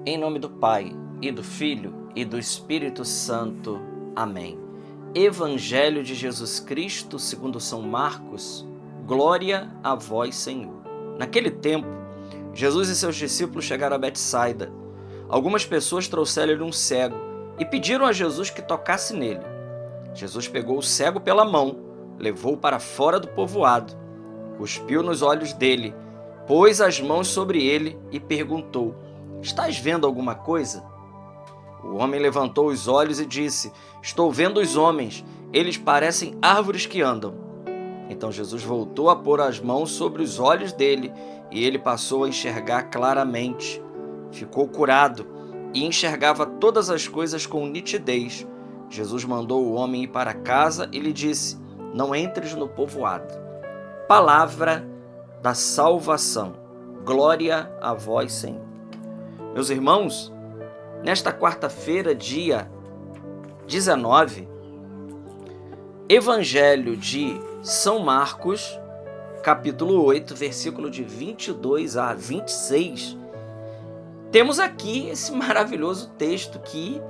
Em nome do Pai, e do Filho, e do Espírito Santo. Amém. Evangelho de Jesus Cristo, segundo São Marcos. Glória a vós, Senhor. Naquele tempo, Jesus e seus discípulos chegaram a Betsaida. Algumas pessoas trouxeram-lhe um cego e pediram a Jesus que tocasse nele. Jesus pegou o cego pela mão, levou-o para fora do povoado, cuspiu nos olhos dele, pôs as mãos sobre ele e perguntou: estás vendo alguma coisa? O homem levantou os olhos e disse: estou vendo os homens, eles parecem árvores que andam. Então Jesus voltou a pôr as mãos sobre os olhos dele e ele passou a enxergar claramente. Ficou curado e enxergava todas as coisas com nitidez. Jesus mandou o homem ir para casa e lhe disse: não entres no povoado. Palavra da salvação. Glória a vós, Senhor. Meus irmãos, nesta quarta-feira, dia 19, Evangelho de São Marcos, capítulo 8, versículo de 22 a 26, temos aqui esse maravilhoso texto que,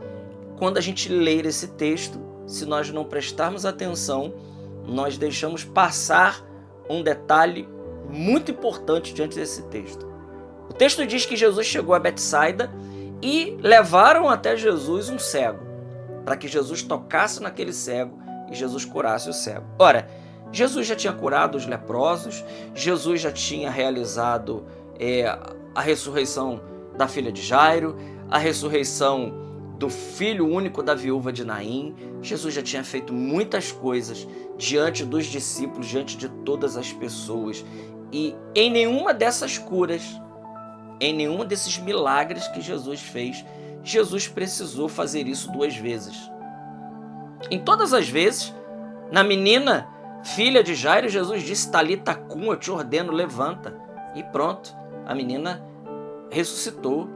quando a gente ler esse texto, se nós não prestarmos atenção, nós deixamos passar um detalhe muito importante diante desse texto. O texto diz que Jesus chegou a Betsaida e levaram até Jesus um cego, para que Jesus tocasse naquele cego e Jesus curasse o cego. Ora, Jesus já tinha curado os leprosos, Jesus já tinha realizado a ressurreição da filha de Jairo, a ressurreição do filho único da viúva de Naim. Jesus já tinha feito muitas coisas diante dos discípulos, diante de todas as pessoas. E em nenhuma dessas curas, em nenhum desses milagres que Jesus fez, Jesus precisou fazer isso duas vezes. Em todas as vezes, na menina, filha de Jairo, Jesus disse: Talita cum, eu te ordeno, levanta. E pronto, a menina ressuscitou.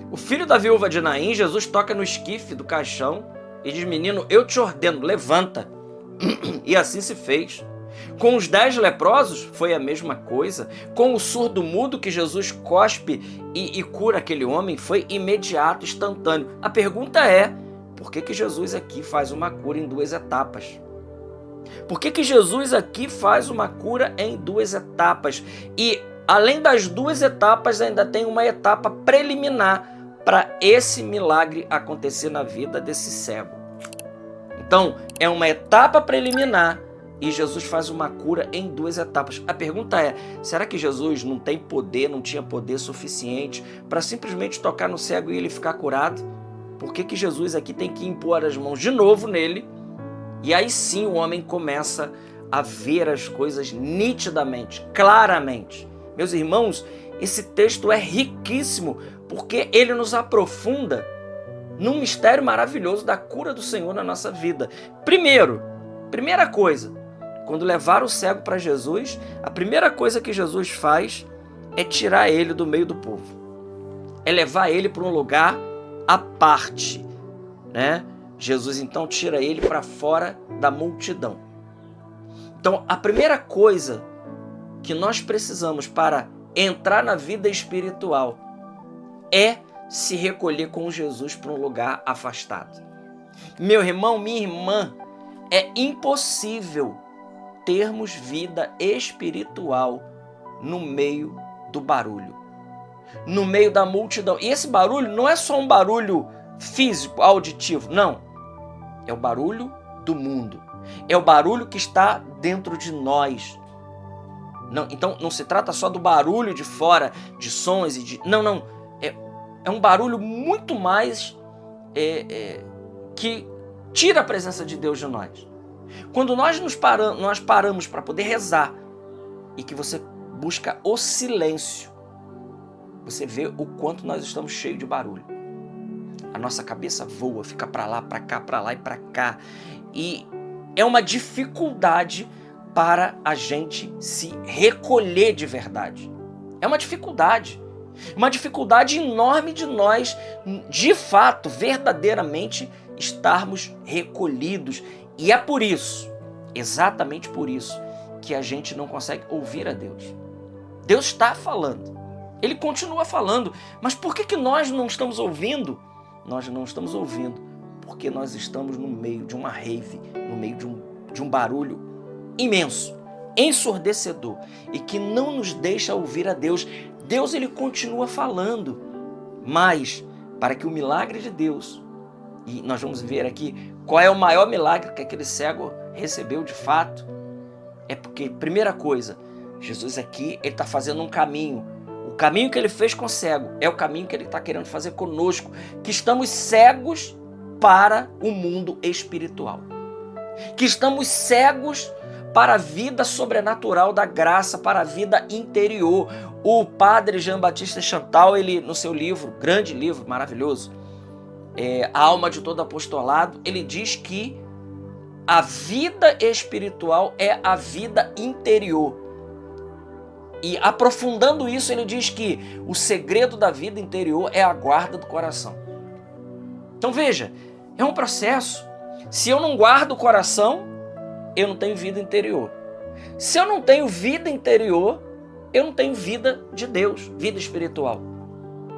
O filho da viúva de Naim, Jesus toca no esquife do caixão e diz: menino, eu te ordeno, levanta. E assim se fez. Com os 10 leprosos foi a mesma coisa. Com o surdo-mudo que Jesus cospe e cura aquele homem, foi imediato, instantâneo. A pergunta é: por que Jesus aqui faz uma cura em 2 etapas? Por que Jesus aqui faz uma cura em 2 etapas? E além das 2 etapas, ainda tem uma etapa preliminar para esse milagre acontecer na vida desse cego. Então, é uma etapa preliminar e Jesus faz uma cura em 2 etapas. A pergunta é: será que Jesus não tem poder, não tinha poder suficiente para simplesmente tocar no cego e ele ficar curado? Por que Jesus aqui tem que impor as mãos de novo nele? E aí sim o homem começa a ver as coisas nitidamente, claramente. Meus irmãos, esse texto é riquíssimo porque ele nos aprofunda num mistério maravilhoso da cura do Senhor na nossa vida. Primeira coisa, quando levaram o cego para Jesus, a primeira coisa que Jesus faz é tirar ele do meio do povo. É levar ele para um lugar à parte, né? Jesus então tira ele para fora da multidão. Então, a primeira coisa que nós precisamos para entrar na vida espiritual é se recolher com Jesus para um lugar afastado. Meu irmão, minha irmã, é impossível termos vida espiritual no meio do barulho, no meio da multidão. E esse barulho não é só um barulho físico, auditivo, não. É o barulho do mundo. É o barulho que está dentro de nós. Não, então não se trata só do barulho de fora, de sons e de... Não. É um barulho muito mais que tira a presença de Deus de nós. Quando nós paramos para poder rezar e que você busca o silêncio, você vê o quanto nós estamos cheios de barulho. A nossa cabeça voa, fica para lá, para cá, para lá e para cá. E é uma dificuldade para a gente se recolher de verdade. É uma dificuldade enorme de nós, de fato, verdadeiramente, estarmos recolhidos. E é por isso, exatamente por isso, que a gente não consegue ouvir a Deus. Deus está falando. Ele continua falando, mas por que nós não estamos ouvindo? Nós não estamos ouvindo porque nós estamos no meio de uma rave, no meio de um barulho imenso, ensurdecedor, e que não nos deixa ouvir a Deus. Deus, ele continua falando, mas para que o milagre de Deus, e nós vamos ver aqui qual é o maior milagre que aquele cego recebeu de fato, é porque, primeira coisa, Jesus aqui, ele está fazendo um caminho. O caminho que ele fez com o cego é o caminho que ele está querendo fazer conosco, que estamos cegos para o mundo espiritual, que estamos cegos para a vida sobrenatural da graça, para a vida interior. O padre Jean-Baptiste Chantal, ele no seu livro, grande livro, maravilhoso, A Alma de Todo Apostolado, ele diz que a vida espiritual é a vida interior. E aprofundando isso, ele diz que o segredo da vida interior é a guarda do coração. Então veja, é um processo. Se eu não guardo o coração, eu não tenho vida interior. Se eu não tenho vida interior, eu não tenho vida de Deus, vida espiritual.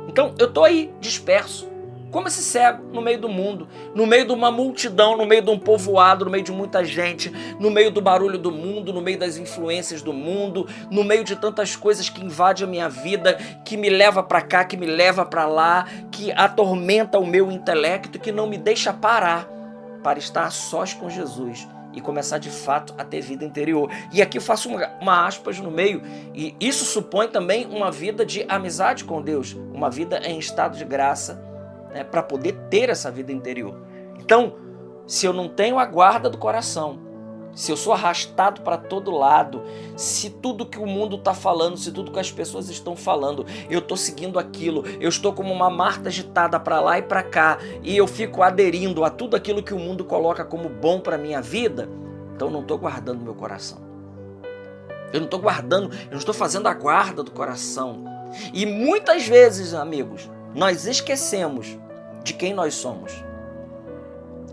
Então eu estou aí disperso, como esse cego no meio do mundo, no meio de uma multidão, no meio de um povoado, no meio de muita gente, no meio do barulho do mundo, no meio das influências do mundo, no meio de tantas coisas que invadem a minha vida, que me leva para cá, que me leva para lá, que atormenta o meu intelecto, que não me deixa parar para estar a sós com Jesus e começar de fato a ter vida interior. E aqui eu faço uma aspas no meio, e isso supõe também uma vida de amizade com Deus, uma vida em estado de graça, para poder ter essa vida interior. Então, se eu não tenho a guarda do coração, se eu sou arrastado para todo lado, se tudo que o mundo está falando, se tudo que as pessoas estão falando, eu estou seguindo aquilo, eu estou como uma Marta agitada para lá e para cá, e eu fico aderindo a tudo aquilo que o mundo coloca como bom para a minha vida, então eu não estou guardando meu coração. Eu não estou guardando, eu não estou fazendo a guarda do coração. E muitas vezes, amigos, nós esquecemos de quem nós somos.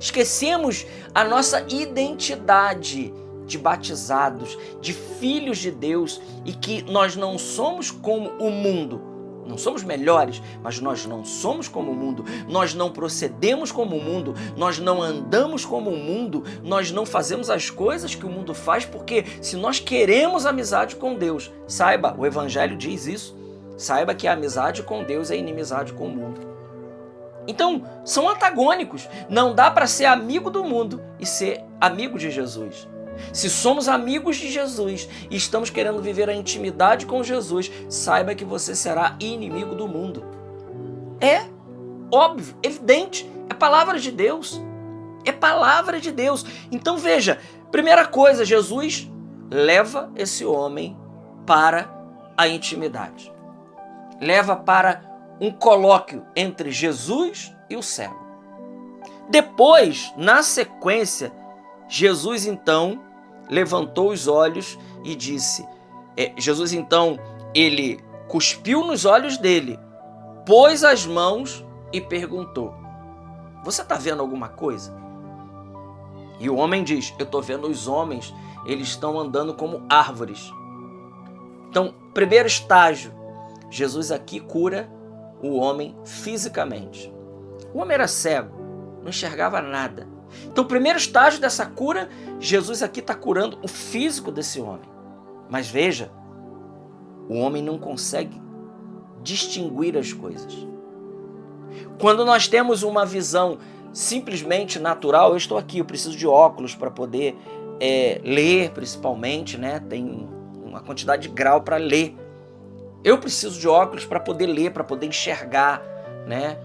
Esquecemos a nossa identidade de batizados, de filhos de Deus, e que nós não somos como o mundo. Não somos melhores, mas nós não somos como o mundo. Nós não procedemos como o mundo, nós não andamos como o mundo, nós não fazemos as coisas que o mundo faz, porque se nós queremos amizade com Deus, saiba, o Evangelho diz isso, saiba que a amizade com Deus é inimizade com o mundo. Então, são antagônicos. Não dá para ser amigo do mundo e ser amigo de Jesus. Se somos amigos de Jesus e estamos querendo viver a intimidade com Jesus, saiba que você será inimigo do mundo. É óbvio, evidente, é palavra de Deus. É palavra de Deus. Então veja, primeira coisa, Jesus leva esse homem para a intimidade. Leva para um colóquio entre Jesus e o cego. Depois, na sequência, Jesus então levantou os olhos e disse, Jesus então, ele cuspiu nos olhos dele, pôs as mãos e perguntou, você está vendo alguma coisa? E o homem diz, eu estou vendo os homens, eles estão andando como árvores. Então, primeiro estágio, Jesus aqui cura o homem fisicamente. O homem era cego, não enxergava nada. Então, o primeiro estágio dessa cura, Jesus aqui está curando o físico desse homem. Mas veja, o homem não consegue distinguir as coisas. Quando nós temos uma visão simplesmente natural, eu estou aqui, eu preciso de óculos para poder ler, principalmente, né? Tem uma quantidade de grau para ler. Eu preciso de óculos para poder ler, para poder enxergar, né?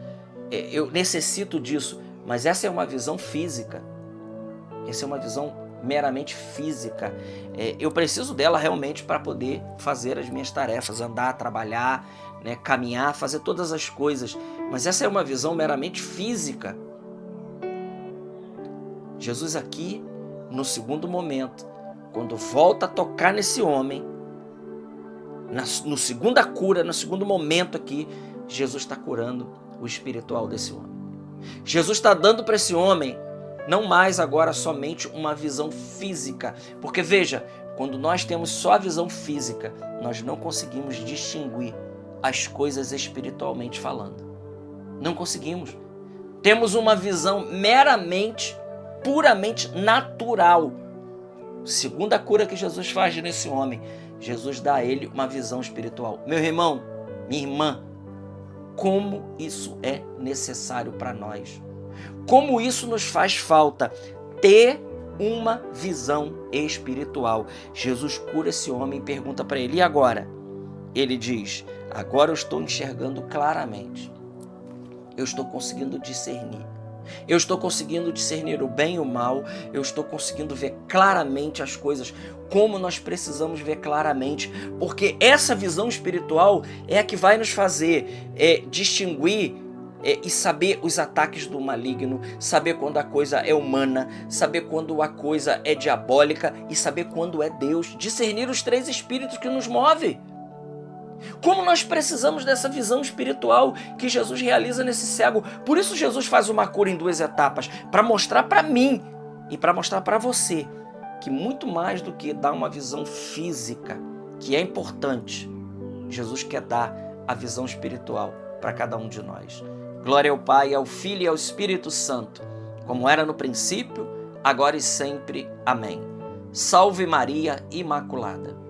Eu necessito disso, mas essa é uma visão física. Essa é uma visão meramente física. Eu preciso dela realmente para poder fazer as minhas tarefas, andar, trabalhar, né? Caminhar, fazer todas as coisas. Mas essa é uma visão meramente física. Jesus aqui, no segundo momento, quando volta a tocar nesse homem, no segunda cura, no segundo momento aqui, Jesus está curando o espiritual desse homem. Jesus está dando para esse homem não mais agora somente uma visão física, porque veja, quando nós temos só a visão física, nós não conseguimos distinguir as coisas espiritualmente falando. Não conseguimos. Temos uma visão meramente, puramente natural. Segunda cura que Jesus faz nesse homem, Jesus dá a ele uma visão espiritual. Meu irmão, minha irmã, como isso é necessário para nós. Como isso nos faz falta ter uma visão espiritual. Jesus cura esse homem e pergunta para ele, e agora? Ele diz, agora eu estou enxergando claramente. Eu estou conseguindo discernir. Eu estou conseguindo discernir o bem e o mal. Eu estou conseguindo ver claramente as coisas como nós precisamos ver claramente. Porque essa visão espiritual é a que vai nos fazer distinguir e saber os ataques do maligno, saber quando a coisa é humana, saber quando a coisa é diabólica e saber quando é Deus. Discernir os três espíritos que nos movem. Como nós precisamos dessa visão espiritual que Jesus realiza nesse cego. Por isso Jesus faz uma cura em 2 etapas, para mostrar para mim e para mostrar para você que muito mais do que dar uma visão física, que é importante, Jesus quer dar a visão espiritual para cada um de nós. Glória ao Pai, ao Filho e ao Espírito Santo, como era no princípio, agora e sempre. Amém. Salve Maria Imaculada.